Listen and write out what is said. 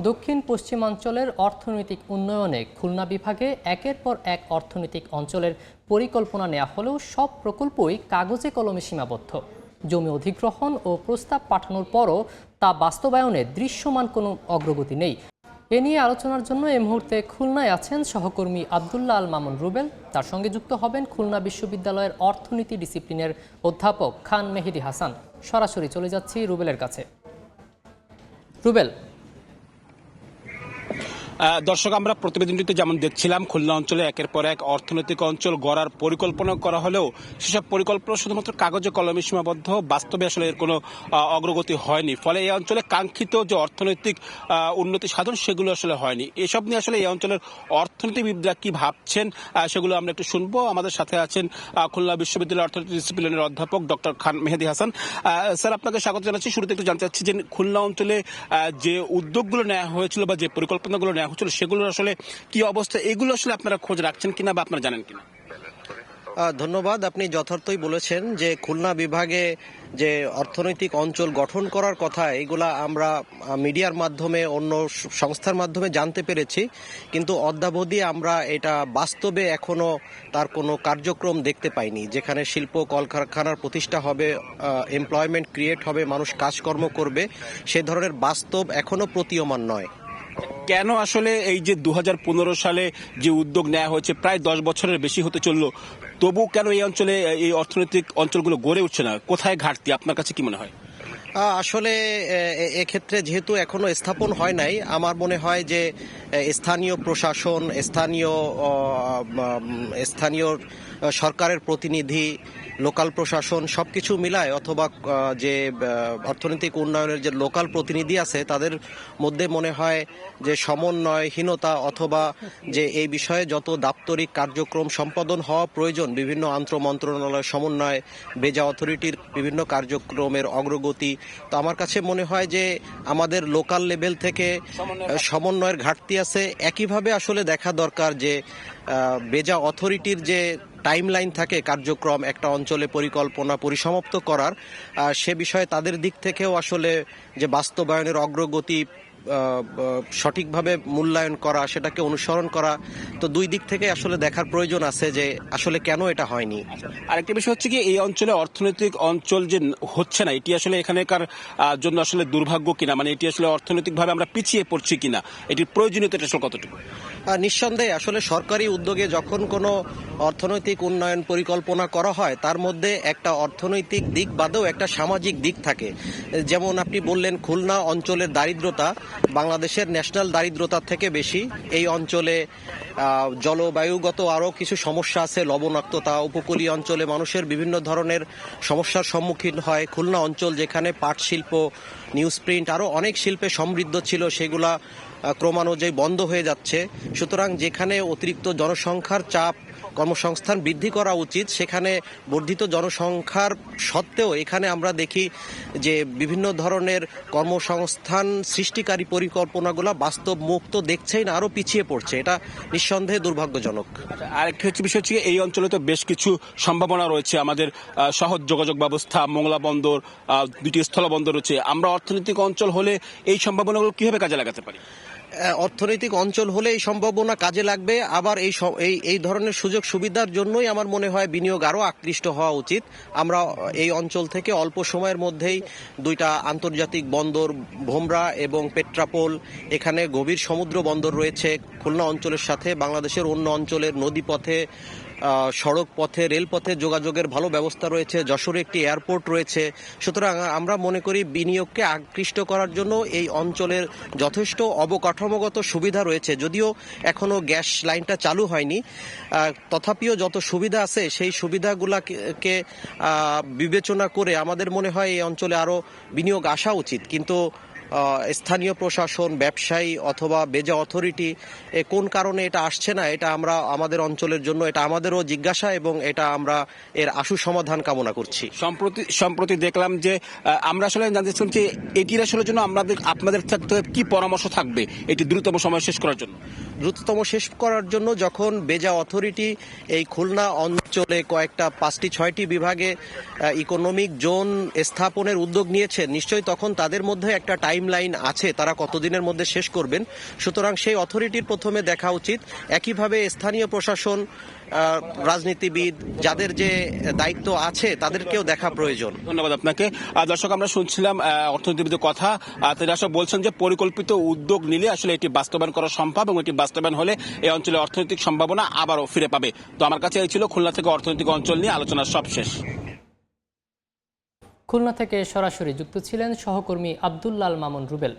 দক্ষিণ পশ্চিমাঞ্চলের অর্থনৈতিক উন্নয়নে খুলনা বিভাগে একের পর এক অর্থনৈতিক অঞ্চলের পরিকল্পনা নেওয়া হলেও সব প্রকল্পই কাগজে কলমে সীমাবদ্ধ। জমি অধিগ্রহণ ও প্রস্তাব পাঠানোর পরও তা বাস্তবায়নে দৃশ্যমান কোনো অগ্রগতি নেই। এ নিয়ে আলোচনার জন্য এই মুহূর্তে খুলনায় আছেন সহকর্মী আবদুল্লাহ আল মামুন রুবেল। তার সঙ্গে যুক্ত হবেন খুলনা বিশ্ববিদ্যালয়ের অর্থনীতি ডিসিপ্লিনের অধ্যাপক খান মেহেদী হাসান। সরাসরি চলে যাচ্ছি রুবেলের কাছে। রুবেল, দর্শক, আমরা প্রতিবেদনটিতে যেমন দেখছিলাম, খুলনা অঞ্চলে একের পর এক অর্থনৈতিক অঞ্চল গড়ার পরিকল্পনা করা হলেও সেসব পরিকল্পনা শুধুমাত্র কাগজে কলমে সীমাবদ্ধ, বাস্তবে আসলে এর কোনো অগ্রগতি হয়নি। ফলে এই অঞ্চলে কাঙ্ক্ষিত যে অর্থনৈতিক উন্নতি সাধন সেগুলো আসলে হয়নি। এসব নিয়ে আসলে এই অঞ্চলের অর্থনীতিবিদরা কি ভাবছেন সেগুলো আমরা একটু শুনবো। আমাদের সাথে আছেন খুলনা বিশ্ববিদ্যালয়ের অর্থনীতি ডিসিপ্লিনের অধ্যাপক ডক্টর খান মেহেদী হাসান। স্যার, আপনাকে স্বাগত জানাচ্ছি। শুরুতে একটু জানতে চাচ্ছি যে খুলনা অঞ্চলে যে উদ্যোগগুলো নেওয়া হয়েছিল বা যে পরিকল্পনাগুলো নেওয়া হচ্ছিল সেগুলোর আসলে কি অবস্থা, এগুলো আসলে আপনারা খোঁজ রাখছেন কিনা বা আপনারা জানেন কিনা? ধন্যবাদ। আপনি যথার্থই বলেছেন যে খুলনা বিভাগে যে অর্থনৈতিক অঞ্চল গঠন করার কথা, এগুলা আমরা মিডিয়ার মাধ্যমে অন্য সংস্থার মাধ্যমে জানতে পেরেছি, কিন্তু অদ্যাবধি আমরা এটা বাস্তবে এখনো তার কোনো কার্যক্রম দেখতে পাইনি। যেখানে শিল্প কলকারখানার প্রতিষ্ঠা হবে, এমপ্লয়মেন্ট ক্রিয়েট হবে, মানুষ কাজকর্ম করবে, সে ধরনের বাস্তব এখনো প্রতীয়মান নয়। কেন আসলে এই যে 2015 সালে যে উদ্যোগ নেওয়া হয়েছে, প্রায় 10 বছরের বেশি হতে চললো, তবু কেন এই অঞ্চলে এই অর্থনৈতিক অঞ্চলগুলো গড়ে উঠছে না? কোথায় ঘাটতি, আপনার কাছে কি মনে হয়? আসলে এক্ষেত্রে যেহেতু এখনো স্থাপন হয় নাই, আমার মনে হয় যে স্থানীয় প্রশাসন, স্থানীয় সরকারের প্রতিনিধি, লোকাল প্রশাসন সবকিছু মিলায়, অথবা যে অর্থনৈতিক উন্নয়নের যে লোকাল প্রতিনিধি আছে তাদের মধ্যে মনে হয় যে সমন্বয়হীনতা, অথবা যে এই বিষয়ে যত দাপ্তরিক কার্যক্রম সম্পাদন হওয়া প্রয়োজন, বিভিন্ন আন্তঃমন্ত্রণালয় সমন্বয়, বেজা অথরিটির বিভিন্ন কার্যক্রমের অগ্রগতি, তো আমার কাছে মনে হয় যে আমাদের লোকাল লেভেল থেকে সমন্বয়ের ঘাটতি আছে। একইভাবে আসলে দেখা দরকার যে বেজা অথরিটির যে টাইমলাইন থাকে কার্যক্রম একটা অঞ্চলে পরিকল্পনা পরিসমাপ্ত করার, সে বিষয়ে তাদের দিক থেকেও আসলে যে বাস্তবায়নের অগ্রগতি সঠিকভাবে মূল্যায়ন করা, সেটাকে অনুসরণ করা, তো দুই দিক থেকে আসলে দেখার প্রয়োজন আছে যে আসলে কেন এটা হয়নি। আরেকটা বিষয় হচ্ছে কি, এই অঞ্চলে অর্থনৈতিক অঞ্চল যে হচ্ছে না, এটি আসলে এখানকার জন্য আসলে দুর্ভাগ্য কিনা, মানে এটি আসলে অর্থনৈতিকভাবে আমরা পিছিয়ে পড়ছি কিনা, এটির প্রয়োজনীয়তা আসলে কতটুকু? নিঃসন্দেহে আসলে সরকারি উদ্যোগে যখন কোনো অর্থনৈতিক উন্নয়ন পরিকল্পনা করা হয়, তার মধ্যে একটা অর্থনৈতিক দিক বাদেও একটা সামাজিক দিক থাকে। যেমন আপনি বললেন, খুলনা অঞ্চলের দারিদ্রতা বাংলাদেশের ন্যাশনাল দারিদ্রতার থেকে বেশি। এই অঞ্চলে জলবায়ুগত আরও কিছু সমস্যা আছে, লবণাক্ততা, উপকূলীয় অঞ্চলে মানুষের বিভিন্ন ধরনের সমস্যার সম্মুখীন হয়। খুলনা অঞ্চল যেখানে পাট শিল্প, নিউজ প্রিন্ট, আরও অনেক শিল্পে সমৃদ্ধ ছিল, সেগুলা ক্রমানুযায়ী বন্ধ হয়ে যাচ্ছে। সুতরাং যেখানে অতিরিক্ত জনসংখ্যার চাপ, কর্মসংস্থান বৃদ্ধি করা উচিত, সেখানে বর্ধিত জনসংখ্যার সত্ত্বেও এখানে আমরা দেখি যে বিভিন্ন ধরনের কর্মসংস্থান সৃষ্টিকারী পরিকল্পনাগুলো বাস্তব মুক্ত দেখছেই না, আরও পিছিয়ে পড়ছে। এটা নিঃসন্দেহে দুর্ভাগ্যজনক। আরেকটি হচ্ছে বিষয় হচ্ছে, এই অঞ্চলে তো বেশ কিছু সম্ভাবনা রয়েছে। আমাদের সহজ যোগাযোগ ব্যবস্থা, মোংলা বন্দর, দুটি স্থল বন্দর রয়েছে। আমরা অর্থনৈতিক অঞ্চল হলে এই সম্ভাবনাগুলো কিভাবে কাজে লাগাতে পারি? অর্থনৈতিক অঞ্চল হলে এই সম্ভাবনা কাজে লাগবে। আবার এই ধরনের সুযোগ সুবিধার জন্যই আমার মনে হয় বিনিয়োগ আরও আকৃষ্ট হওয়া উচিত। আমরা এই অঞ্চল থেকে অল্প সময়ের মধ্যেই দুইটা আন্তর্জাতিক বন্দর, ভোমরা এবং পেট্রাপোল, এখানে গভীর সমুদ্র বন্দর রয়েছে। খুলনা অঞ্চলের সাথে বাংলাদেশের অন্য অঞ্চলের নদীপথে, সড়ক পথে, রেলপথে যোগাযোগের ভালো ব্যবস্থা রয়েছে। যশোরে একটি এয়ারপোর্ট রয়েছে। সুতরাং আমরা মনে করি বিনিয়োগকে আকৃষ্ট করার জন্য এই অঞ্চলের যথেষ্ট অবকাঠামোগত সুবিধা রয়েছে। যদিও এখনো গ্যাস লাইনটা চালু হয়নি, তথাপিও যত সুবিধা আছে সেই সুবিধাগুলোকে বিবেচনা করে আমাদের মনে হয় এই অঞ্চলে আরও বিনিয়োগ আসা উচিত। কিন্তু স্থানীয় প্রশাসন, ব্যবসায়ী অথবা বেজা অথরিটি কোন কারণে এটা আসছে না, এটা আমরা আমাদের অঞ্চলের জন্য এটা আমাদেরও জিজ্ঞাসা, এবং এটা আমরা এর আশু সমাধান কামনা করছি। সম্প্রতি দেখলাম যে আমরা আসলে জানতে চাচ্ছি যে এটির আসলে জন্য আপনাদের থাকতে কি পরামর্শ থাকবে এটি দ্রুততম সময় শেষ করার জন্য? দ্রুততম শেষ করার জন্য যখন বেজা অথরিটি এই খুলনা অঞ্চলে কয়েকটা 5-6টি বিভাগে ইকোনমিক জোন স্থাপনের উদ্যোগ নিয়েছে, নিশ্চয়ই তখন তাদের মধ্যে একটা টাইম লাইন আছে তারা কতদিনের মধ্যে শেষ করবেন। সুতরাং সেই অথরিটির প্রথমে দেখা উচিত। একইভাবে স্থানীয় প্রশাসন, রাজনীতিবিদ যাদের যে দায়িত্ব আছে তাদেরকেও দেখা প্রয়োজন। ধন্যবাদ আপনাকে। দর্শক, আমরা শুনছিলাম অর্থনীতিবিদের কথা। তিনি আসলে বলছেন যে পরিকল্পিত উদ্যোগ নিলে আসলে এটি বাস্তবায়ন করা সম্ভব এবং এটি বাস্তবায়ন হলে এই অঞ্চলের অর্থনৈতিক সম্ভাবনা আবারও ফিরে পাবে। তো আমার কাছে এই ছিল খুলনা থেকে অর্থনৈতিক অঞ্চল নিয়ে আলোচনার সবশেষ। খুলনা থেকে সরাসরি যুক্ত ছিলেন সহকর্মী আব্দুল্লাল মামুন রুবেল।